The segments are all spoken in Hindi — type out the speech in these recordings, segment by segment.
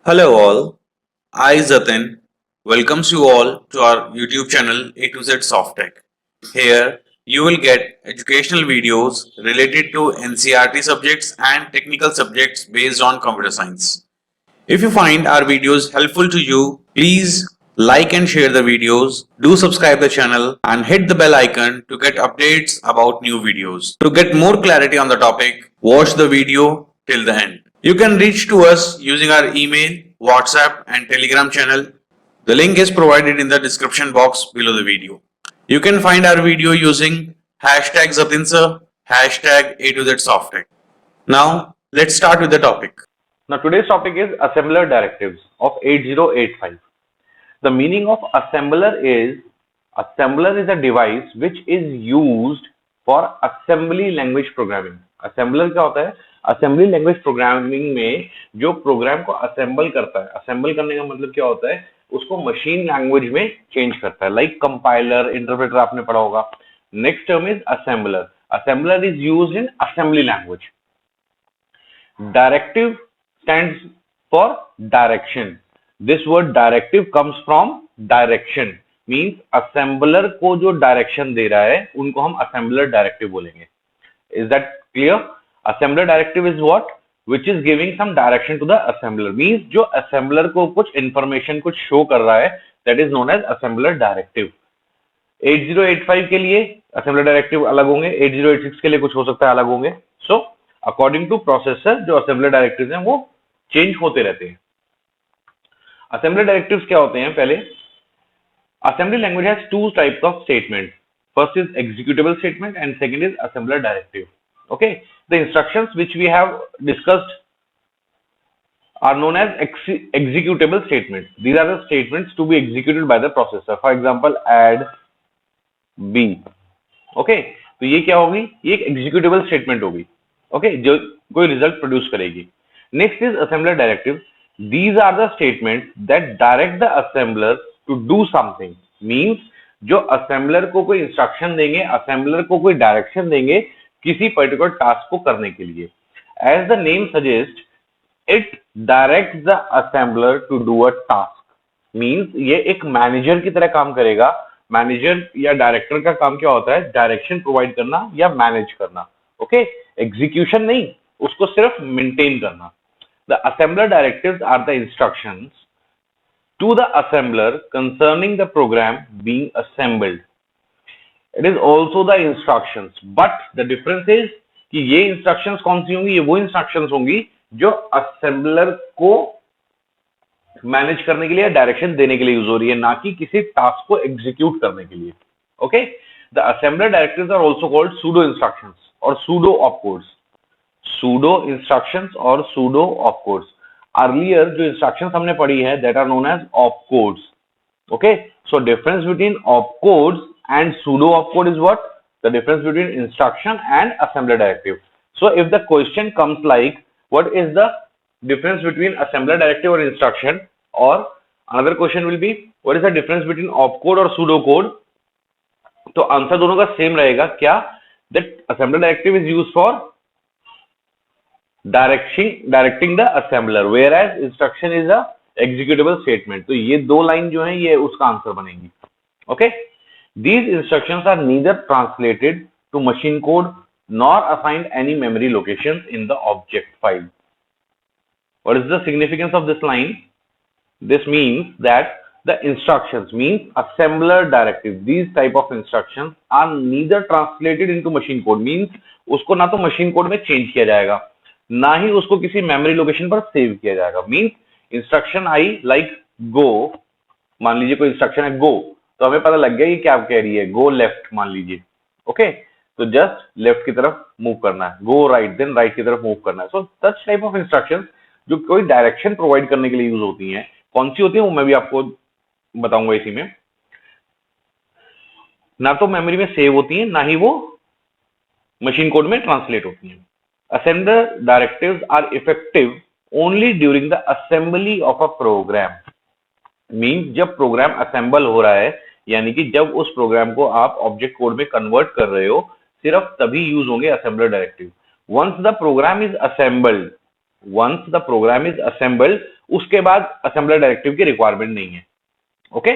Hello all, I Zatin welcomes you all to our YouTube channel A to Z Softtech. Here you will get educational videos related to NCRT subjects and technical subjects based on computer science. If you find our videos helpful to you, please like and share the videos, do subscribe the channel and hit the bell icon to get updates about new videos. To get more clarity on the topic, watch the video till the end. You can reach to us using our email, WhatsApp and Telegram channel. The link is provided in the description box below the video. You can find our video using hashtag Zatinsa, hashtag A to Z Softtech. Now, let's start with the topic. Now today's topic is assembler directives of 8085. The meaning of assembler is a device which is used for assembly language programming. Assembler क्या होता है? Assembly language programming में जो प्रोग्राम को असेंबल करता है, असेंबल करने का मतलब क्या होता है? उसको मशीन लैंग्वेज में चेंज करता है, लाइक कंपाइलर, इंटरप्रेटर आपने पढ़ा होगा. Next term is assembler. Assembler is used in assembly language. Directive stands for direction. This word directive comes from direction. Means assembler को जो direction दे रहा है उनको हम assembler directive बोलेंगे. Is that clear? Assembler directive is what? Which is giving some direction to the assembler. Means जो assembler को कुछ information कुछ show कर रहा है, that is known as assembler directive. 8085 के लिए assembler directive अलग होंगे, 8086 के लिए कुछ हो सकता है अलग होंगे. So अकॉर्डिंग टू प्रोसेसर जो असेंबलर डायरेक्टिव्स हैं वो चेंज होते रहते हैं. असेंबलर डायरेक्टिव्स क्या होते हैं? पहले assembly language has two types of statement. First is executable statement and second is assembler directive. Okay, the instructions which we have discussed are known as executable statements. These are the statements to be executed by the processor. For example, add b. Okay, तो ये क्या होगी? ये एक executable statement होगी. ओके, जो कोई रिजल्ट प्रोड्यूस करेगी. Next is assembler directive. These are the statement that direct the assembler to do something. Means जो असेंबलर को कोई इंस्ट्रक्शन देंगे, असेंबलर को कोई डायरेक्शन देंगे किसी पर्टिकुलर टास्क को करने के लिए. As the name suggest, it direct the assembler to do a task. Means ये एक मैनेजर की तरह काम करेगा. मैनेजर या डायरेक्टर का काम क्या होता है? डायरेक्शन प्रोवाइड करना या मैनेज करना. ओके, एग्जीक्यूशन नहीं, उसको सिर्फ मेंटेन करना. The assembler directives are the instructions to the assembler concerning the program being assembled. It is also the instructions, but the difference is कि ये इंस्ट्रक्शंस कौन सी होंगी? ये वो इंस्ट्रक्शंस होंगी जो असेंबलर को मैनेज करने के लिए, डायरेक्शन देने के लिए यूज हो रही है, ना कि किसी टास्क को एग्जीक्यूट करने के लिए. Okay, the assembler directives are also called pseudo instructions और सूडो ऑपकोड्स. सूडो इंस्ट्रक्शंस और सूडो ऑपकोड्स. अर्लियर जो इंस्ट्रक्शंस हमने पढ़ी है that are known as opcodes. Okay, so difference between opcodes and pseudo opcode is what? The difference between instruction and assembler directive. So if the question comes like what is the difference between assembler directive or instruction, or another question will be what is the difference between opcode और pseudo code, तो आंसर दोनों का सेम रहेगा. क्या? that assembler directive is used for directing the assembler, whereas instruction is a executable statement. तो ये दो लाइन जो है ये उसका आंसर बनेगी. okay, these instructions are neither translated to machine code nor assigned any memory locations in the object file. What is the significance of this line? This means that the instructions, means assembler directive, these type of instructions are neither translated into machine code. Means उसको ना तो machine code में change किया जाएगा, ना ही उसको किसी memory location पर save किया जाएगा. Means instruction आई like go, मान लीजिए कोई instruction है go, तो हमें पता लग गया ये क्या कह रही है, go left मान लीजिए. Okay, तो just left की तरफ move करना है, go right then right की तरफ move करना है. So such type of instructions जो कोई डायरेक्शन प्रोवाइड करने के लिए यूज होती हैं, कौन सी होती है वो मैं भी आपको बताऊंगा. इसी में ना तो मेमोरी में सेव होती है, ना ही वो मशीन कोड में ट्रांसलेट होती हैं. Assembler directives are effective only during the assembly of a program. Means जब प्रोग्राम असेंबल हो रहा है, यानी कि जब उस प्रोग्राम को आप ऑब्जेक्ट कोड में कन्वर्ट कर रहे हो, सिर्फ तभी यूज होंगे assembler directive. Once the program is assembled, once the program is assembled, उसके बाद असेंबलर डायरेक्टिव की रिक्वायरमेंट नहीं है. Okay,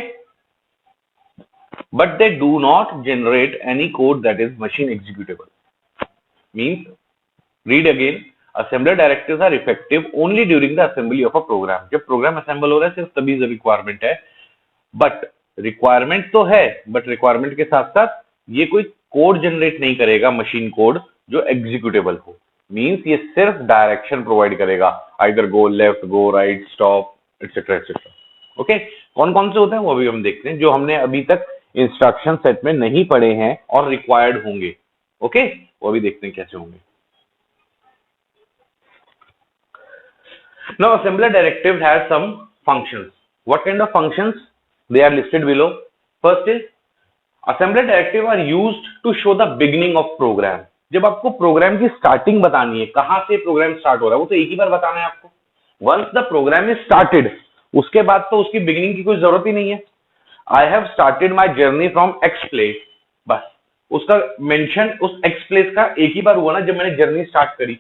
but they do not generate any code that is machine executable. Means, read again, assembler directives are effective only during the assembly of a program. जब प्रोग्राम असेंबल हो रहा है सिर्फ तभी रिक्वायरमेंट है. बट रिक्वायरमेंट तो है, बट रिक्वायरमेंट के साथ साथ ये कोई कोड जनरेट नहीं करेगा, मशीन कोड जो एग्जीक्यूटेबल हो. मींस ये सिर्फ डायरेक्शन प्रोवाइड करेगा, either go left, go right, stop, etcetera etcetera. Okay, कौन कौन से होते हैं वो अभी हम देखते हैं, जो हमने अभी तक इंस्ट्रक्शन सेट में नहीं पढ़े हैं और रिक्वायर्ड होंगे. ओके, वो अभी देखते हैं कैसे होंगे. Now, assembler directive has some functions. What kind of functions? They are listed below. First is, assembler directive are used to show the beginning of program. जब आपको प्रोग्राम की स्टार्टिंग बतानी है, कहां से प्रोग्राम स्टार्ट हो रहा है, वो तो एक ही बार बताना है आपको. Once the program is started, उसके बाद तो उसकी बिगिनिंग की कोई जरूरत ही नहीं है. I have started my journey from x place, बस उसका मेंशन उस एक्स प्लेस का एक ही बार हुआ ना, जब मैंने जर्नी स्टार्ट करी.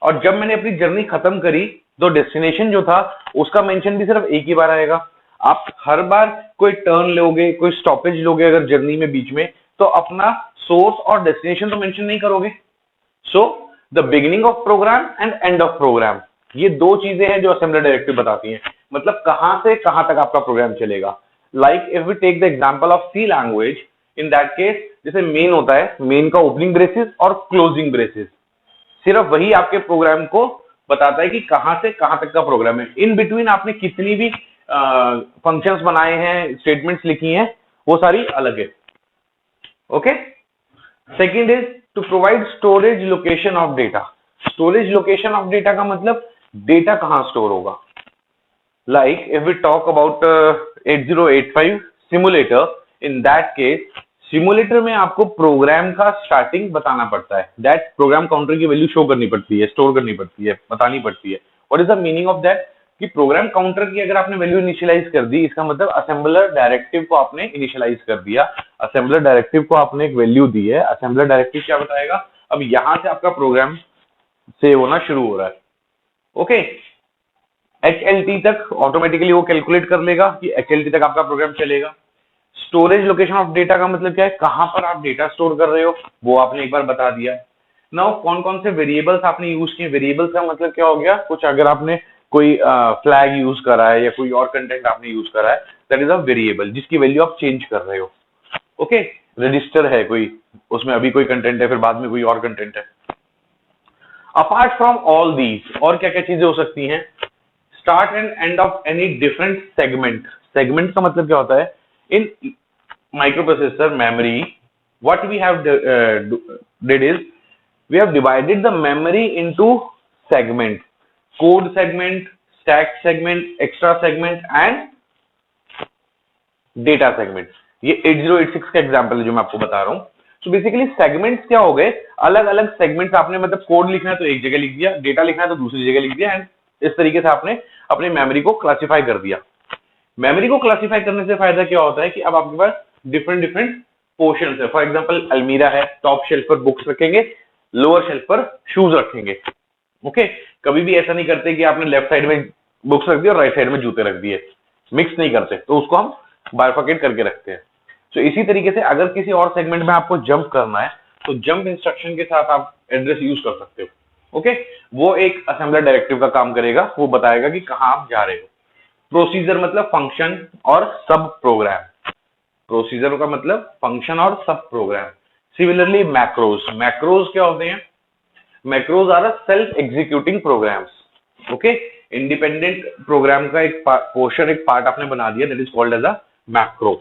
और जब मैंने अपनी जर्नी खत्म करी तो डेस्टिनेशन जो था उसका मेंशन भी सिर्फ एक ही बार आएगा. आप हर बार कोई टर्न लोगे, कोई स्टॉपेज लोगे अगर जर्नी में बीच में, तो अपना सोर्स और डेस्टिनेशन तो मेंशन नहीं करोगे. So the beginning of program and end of program, ये दो चीजें हैं जो असेंबलर डायरेक्टिव बताती हैं. मतलब कहां से कहां तक आपका प्रोग्राम चलेगा. Like if we take the example of C language, in that case जैसे मेन होता है, मेन का ओपनिंग ब्रेसेस और क्लोजिंग ब्रेसेस, सिर्फ वही आपके प्रोग्राम को बताता है कि कहां से कहां तक का प्रोग्राम है. इन बिटवीन आपने कितनी भी फंक्शंस बनाए हैं, स्टेटमेंट्स लिखी हैं, वो सारी अलग है. Okay, second is to provide storage location of data. Storage location of data का मतलब डेटा कहां स्टोर होगा. Like if we talk about 8085 simulator, in that case simulator में आपको प्रोग्राम का स्टार्टिंग बताना पड़ता है. दैट प्रोग्राम काउंटर की वैल्यू शो करनी पड़ती है, स्टोर करनी पड़ती है, बतानी पड़ती है. What is the meaning of that, कि प्रोग्राम काउंटर की अगर आपने वैल्यू इनिशियलाइज कर दी, इसका मतलब असेंबलर डायरेक्टिव को आपने इनिशियलाइज कर दिया, असेंबलर डायरेक्टिव को आपने एक वैल्यू दी है. असेंबलर डायरेक्टिव क्या बताएगा, अब यहां से आपका प्रोग्राम सेव होना शुरू हो रहा है. ओके, HLT तक ऑटोमेटिकली वो कैलकुलेट कर लेगा कि HLT तक आपका प्रोग्राम चलेगा. स्टोरेज लोकेशन ऑफ डेटा का मतलब क्या है, कहां पर आप डेटा स्टोर कर रहे हो, वो आपने एक बार बता दिया. नाउ कौन कौन से वेरिएबल्स आपने यूज किए. वेरिएबल्स का मतलब क्या हो गया, कुछ अगर आपने कोई फ्लैग यूज करा है या कोई और कंटेंट आपने यूज करा है, दैट इज अ वेरिएबल, जिसकी वैल्यू आप चेंज कर रहे हो. ओके, रजिस्टर है कोई, उसमें अभी कोई कंटेंट है, फिर बाद में कोई और कंटेंट है. अपार्ट फ्रॉम ऑल दीज, और क्या क्या चीजें हो सकती हैं. Start and end of any different segment. Segment का मतलब क्या होता है, in microprocessor memory, what we have did is we have divided the memory into segments: code segment, stack segment, extra segment and data segment. ये 8086 का एग्जांपल है जो मैं आपको बता रहा हूं. सो बेसिकली सेगमेंट्स क्या हो गए, अलग अलग सेगमेंट्स. आपने मतलब कोड लिखना है तो एक जगह लिख दिया, डेटा लिखना है तो दूसरी जगह लिख दिया, एंड इस तरीके से आपने अपनी मेमोरी को क्लासिफाई कर दिया. मेमोरी को क्लासिफाई करने से फायदा क्या होता है कि अब आपके पास डिफरेंट डिफरेंट पोर्शंस है. फॉर एग्जांपल अलमीरा है, टॉप शेल्फ पर बुक्स रखेंगे, लोअर शेल्फ पर शूज रखेंगे. ओके, कभी भी ऐसा नहीं करते कि आपने लेफ्ट साइड में बुक्स रख दी और राइट साइड में जूते रख दिए, मिक्स नहीं करते, तो उसको हम बाइफरकेट करके रखते हैं. तो इसी तरीके से अगर किसी और सेगमेंट में आपको जंप करना है तो जंप इंस्ट्रक्शन के साथ आप एड्रेस यूज कर सकते हो. ओके, वो एक असेंबलर डायरेक्टिव का काम करेगा, वो बताएगा कि कहां आप जा रहे हो. प्रोसीजर मतलब फंक्शन और सब प्रोग्राम. प्रोसीजर का मतलब फंक्शन और सब प्रोग्राम. Similarly macros. मैक्रोज क्या होते हैं, macros are self executing programs. Okay, independent program का एक पोर्शन, एक पार्ट आपने बना दिया, that is called as a macro.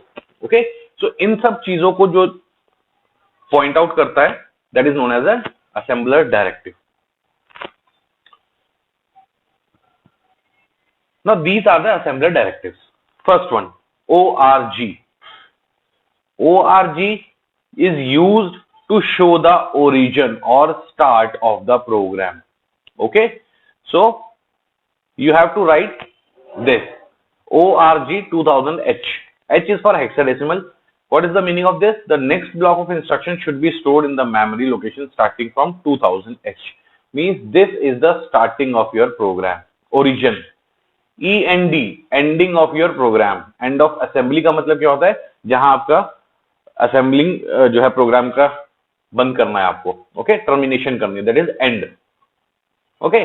Okay, so इन सब चीजों को जो पॉइंट आउट करता है, that is known as a assembler directive. Now these are the assembler directives. First one, ORG. ORG is used to show the origin or start of the program. Okay, so you have to write this ORG 2000H. H is for hexadecimal. What is the meaning of this? The next block of instruction should be stored in the memory location starting from 2000H. Means this is the starting of your program, origin. END, ending of your program. End of assembly का मतलब क्या होता है, जहां आपका असेंबलिंग जो है प्रोग्राम का बंद करना है आपको, ओके, टर्मिनेशन करनी है, that is and. Okay,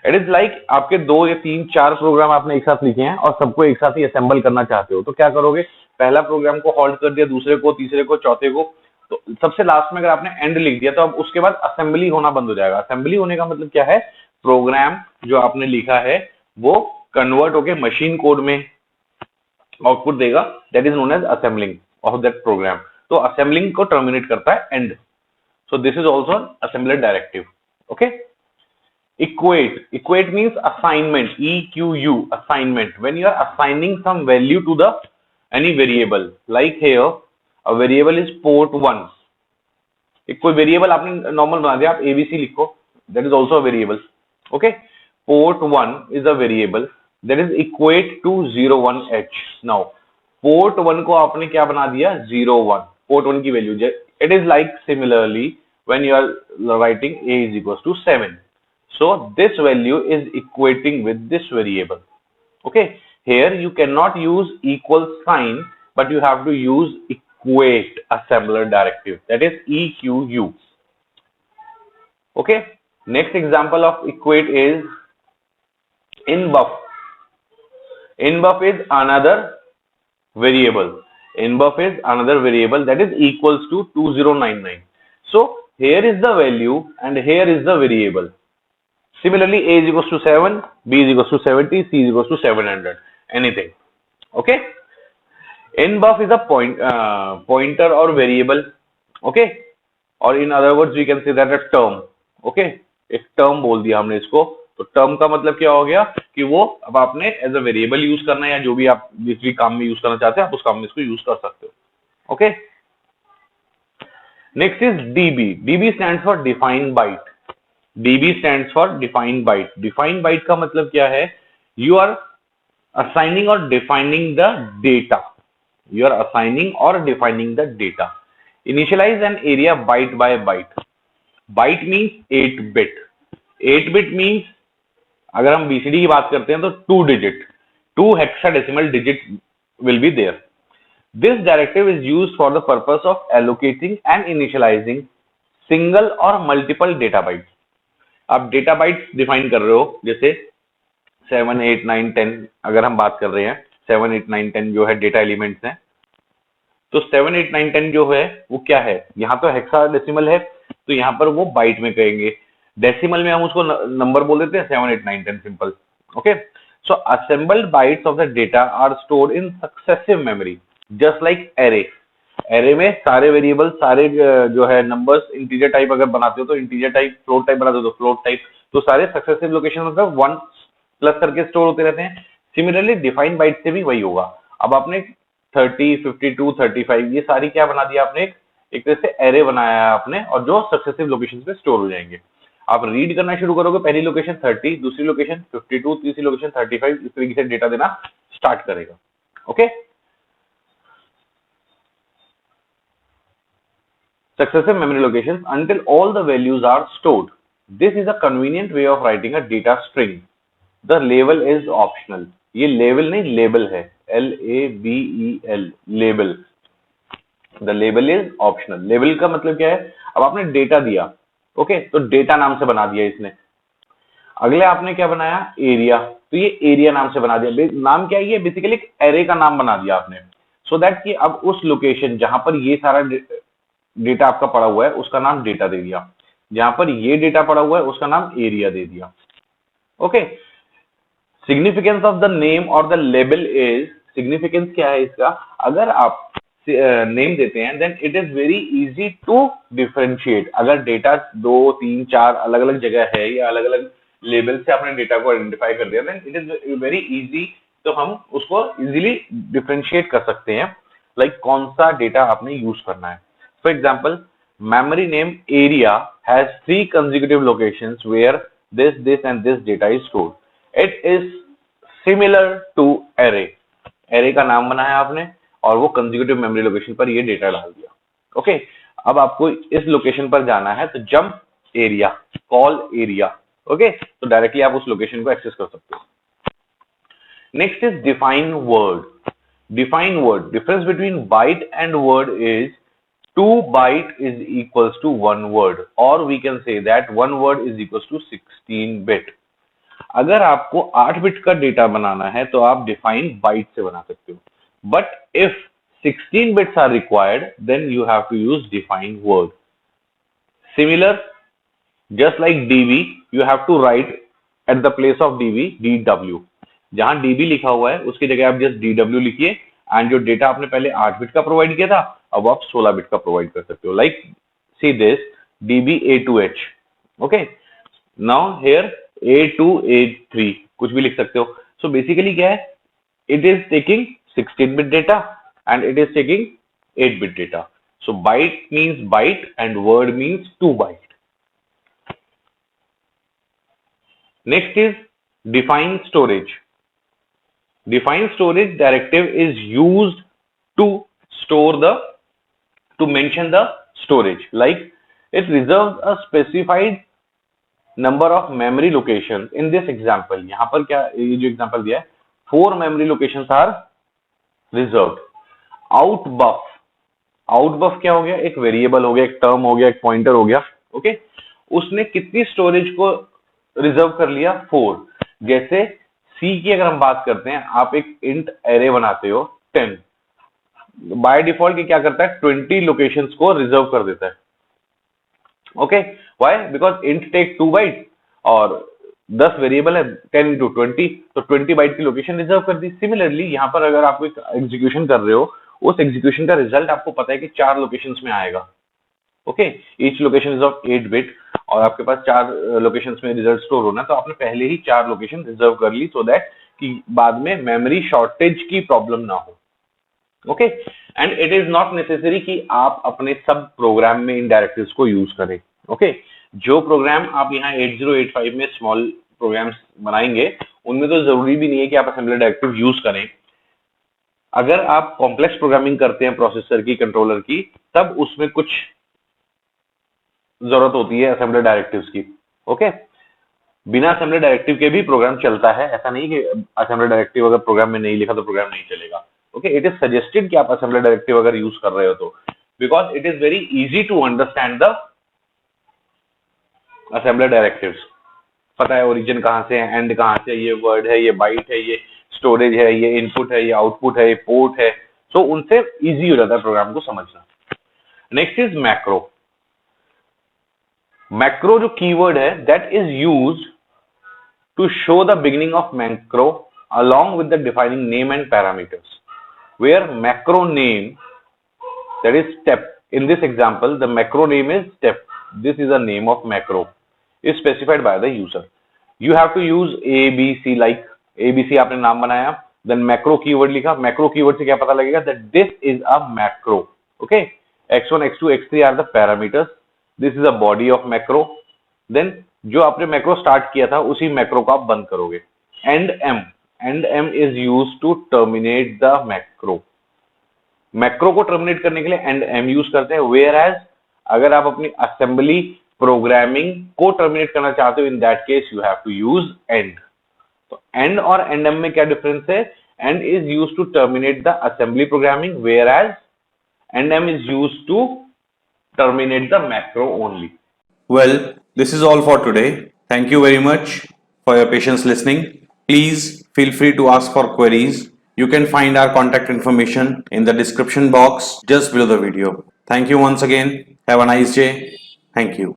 it is like आपके 2 या 3 4 प्रोग्राम आपने एक साथ लिखे हैं और सबको एक साथ ही असेंबल करना चाहते हो, तो क्या करोगे, पहला प्रोग्राम को होल्ड कर दिया, दूसरे को, तीसरे को, चौथे को, तो सबसे लास्ट में अगर आपने एंड लिख दिया तो अब उसके बाद असेंबली होना बंद हो जाएगा। असेंबली होने का मतलब क्या है, प्रोग्राम जो आपने लिखा है वो कन्वर्ट होके मशीन कोड में आउटपुट देगा, that is known as assembling of that program. तो असेंबलिंग को टर्मिनेट करता है end. So this is also assembler directive. Okay, equate means assignment, EQU, assignment, when you are assigning some value to the any variable, like here a variable is port1, एक कोई वेरिएबल आपने नॉर्मल बना दिया, आप एबीसी लिखो, that is also variable. Okay, port1 is a variable that is equate to 01H। now port1 को आपने क्या बना दिया, 01, port1 की value, it is like similarly when you are writing a is equals to 7, so this value is equating with this variable। okay, here you cannot use equal sign, but you have to use equate assembler directive, that is EQU। okay, next example of equate is inbuff। inbuff is another variable, inbuff is another variable that is equals to 2099। so here is the value and here is the variable। similarly a is equals to 7, b is equals to 70, c is equals to 700, anything। okay, nbuff is a pointer or variable। okay, or in other words we can say that a term। okay, एक term बोल दिया हमने इसको, तो term का मतलब क्या हो गया कि वो अब आपने एज अ वेरिएबल यूज करना है, या जो भी आप जिस भी काम में यूज करना चाहते हैं आप उस काम में इसको यूज कर सकते हो। Okay, next is DB. DB stands for defined byte. DB stands for defined byte. Defined byte का मतलब क्या है, you are assigning or defining the data, you are assigning or defining the data। initialize an area byte by byte। byte means 8 bit। 8 bit means अगर हम बीसीडी की बात करते हैं तो 2 digit, 2 hexadecimal digit will be there। this directive is used for the purpose of allocating and initializing single or multiple data bytes। आप data bytes define कर रहे हो, जैसे 7 8 9 10 अगर हम बात कर रहे हैं, 7 8 9 10 जो है डेटा एलिमेंट्स हैं, तो 7 8 9 10 जो है वो क्या है, यहाँ तो हेक्साडेसिमल है तो यहाँ पर वो बाइट में कहेंगे, डेसिमल में हम उसको नंबर बोल देते हैं 7 8 9 10 simple. Okay, so assembled bytes of the data are stored in successive memory just like array. Array में सारे वेरिएबल, सारे जो है नंबर्स, इंटीजर टाइप अगर बनाते हो तो इंटीजर टाइप, फ्लोट टाइप बनाते हो तो फ्लोट टाइप, तो सारे सक्सेसिव लोकेशन मतलब 1 प्लस करके स्टोर होते रहते हैं। सिमिलरली डिफाइंड बाइट से भी वही होगा। अब आपने 30 52 35 ये सारी क्या बना दिया आपने, एक तरह से एरे बनाया है आपने, और जो सक्सेसिव लोकेशन पे स्टोर हो जाएंगे। आप रीड करना शुरू करोगे, पहली लोकेशन 30, दूसरी लोकेशन 52, तीसरी लोकेशन 35, इस तरीके से डेटा देना स्टार्ट करेगा। Okay, successive memory locations until all the values are stored। this is a convenient way of writing a data string। the label is optional। ये लेवल नहीं, लेबल है, LABEL, label. The label is optional. Label का मतलब क्या है, अब आपने डेटा दिया, ओके, तो डेटा नाम से बना दिया इसने। अगले आपने क्या बनाया, एरिया, तो ये एरिया नाम से बना दिया। नाम क्या है, ये बेसिकली एक एरे का नाम बना दिया आपने, सो दैट कि अब उस लोकेशन जहां पर ये सारा डेटा आपका पड़ा हुआ है उसका नाम डेटा दे दिया, जहां पर ये डेटा पड़ा हुआ है उसका नाम एरिया दे दिया। Okay, significance of the name और द लेबल इज, सिग्निफिकेंस क्या है इसका, अगर आप नेम देते हैं then it is very easy to differentiate. अगर डेटा 2 3 4 अलग अलग जगह है या अलग अलग लेबल से आपने डेटा को आइडेंटिफाई कर दिया, then it is very easy, तो हम उसको इजीली डिफरेंशिएट कर सकते हैं, लाइक कौन सा डेटा आपने यूज करना है। For example, memory name area has 3 consecutive locations where this and this data is stored। it is similar to array। array का नाम बनाया आपने और वो consecutive memory location पर ये डेटा डाल दिया। ओके, अब आपको इस लोकेशन पर जाना है तो jump area, call area. Okay, तो डायरेक्टली आप उस लोकेशन को एक्सेस कर सकते हो। Next is define word. Define word. Difference between byte and word is 2 byte is equals to 1 word, or we can say that 1 word is equals to 16 bit. अगर आपको 8 बिट का डेटा बनाना है तो आप डिफाइन बाइट से बना सकते हो, but if 16 bits are required, then you have to use define word. Similar, just like db, you have to write at the place of db dw. जहां db लिखा हुआ है उसकी जगह आप जस्ट dw लिखिए, एंड जो डेटा आपने पहले 8 बिट का प्रोवाइड किया था अब आप 16 बिट का प्रोवाइड कर सकते हो. Like see this db a2h. Okay, now here a2a3 कुछ भी लिख सकते हो. सो बेसिकली क्या है, it is taking 16 bit data and it is taking 8 bit data. So byte means byte and word means 2 byte. Next is define storage. Define storage directive is used to mention the storage. Like it reserves a specified number of memory locations. In this example, यहाँ पर क्या ये जो example दिया है, 4 memory locations are reserved. Outbuff क्या हो गया, एक वेरिएबल हो गया, एक टर्म हो गया, एक पॉइंटर हो गया. ओके, उसने कितनी स्टोरेज को रिजर्व कर लिया, 4. जैसे सी की अगर हम बात करते हैं, आप एक इंट एरे बनाते हो 10, बाय डिफॉल्ट क्या करता है, 20 लोकेशंस को रिजर्व कर देता है. Okay, why, because int take 2 byte और 10 वेरिएबल है, 10 into 20, तो 20 बाइट की लोकेशन रिजर्व कर दी. सिमिलरली यहाँ पर अगर आप एक एग्जीक्यूशन कर रहे हो, उस एग्जीक्यूशन का रिजल्ट आपको पता है कि 4 लोकेशंस में आएगा. Okay, each location is of 8 bit और आपके पास 4 लोकेशंस में रिजल्ट स्टोर होना, तो आपने पहले ही 4 लोकेशन रिजर्व कर ली, सो दैट कि बाद में मेमोरी शॉर्टेज की प्रॉब्लम ना हो. Okay, and it is not necessary कि आप अपने सब प्रोग्राम में इन डायरेक्टिव्स को यूज करें. ओके, जो प्रोग्राम आप यहाँ 8085 में स्मॉल प्रोग्राम्स बनाएंगे उनमें तो जरूरी भी नहीं है कि आप असेंबलर डायरेक्टिव यूज करें. अगर आप कॉम्प्लेक्स प्रोग्रामिंग करते हैं प्रोसेसर की, कंट्रोलर की, तब उसमें कुछ जरूरत होती है असेंबलर डायरेक्टिव्स की. ओके, बिना असेंबलर डायरेक्टिव के भी प्रोग्राम चलता है, ऐसा नहीं कि असेंबलर डायरेक्टिव अगर प्रोग्राम में नहीं लिखा तो प्रोग्राम नहीं चलेगा. ओके, इट इज सजेस्टेड कि आप असेंबलर डायरेक्टिव अगर यूज कर रहे हो तो, because it is very easy to understand the assembler directives. पता है ओरिजिन कहां से है, एंड कहां से, ये वर्ड है, ये बाइट है, ये स्टोरेज है, ये इनपुट है, ये आउटपुट है, ये पोर्ट है. सो उनसे इजी हो जाता है प्रोग्राम को समझना. Next is macro. मैक्रो जो कीवर्ड है, that is used to show the beginning of macro along with the defining name and parameters, where macro name, that is step, in this example the macro name is step, this is a name of macro, is specified by the user. You have to use abc, like abc आपने नाम बनाया, then macro keyword लिखा. macro keyword से क्या पता लगेगा, that this is a macro. okay, x1 x2 x3 are the parameters, this is a body of macro. then जो आपने macro start किया था उसी macro को आप बंद करोगे. end m is used to terminate the macro. macro को terminate करने के लिए end m यूज करते हैं, whereas अगर आप अपनी assembly programming को terminate करना चाहते हो, in that case you have to use end. तो end और end m में क्या difference है, end is used to terminate the assembly programming, whereas end m is used to terminate the macro only. Well, this is all for today. Thank you very much for your patience listening. Please feel free to ask for queries. You can find our contact information in the description box just below the video. Thank you once again. Have a nice day. Thank you.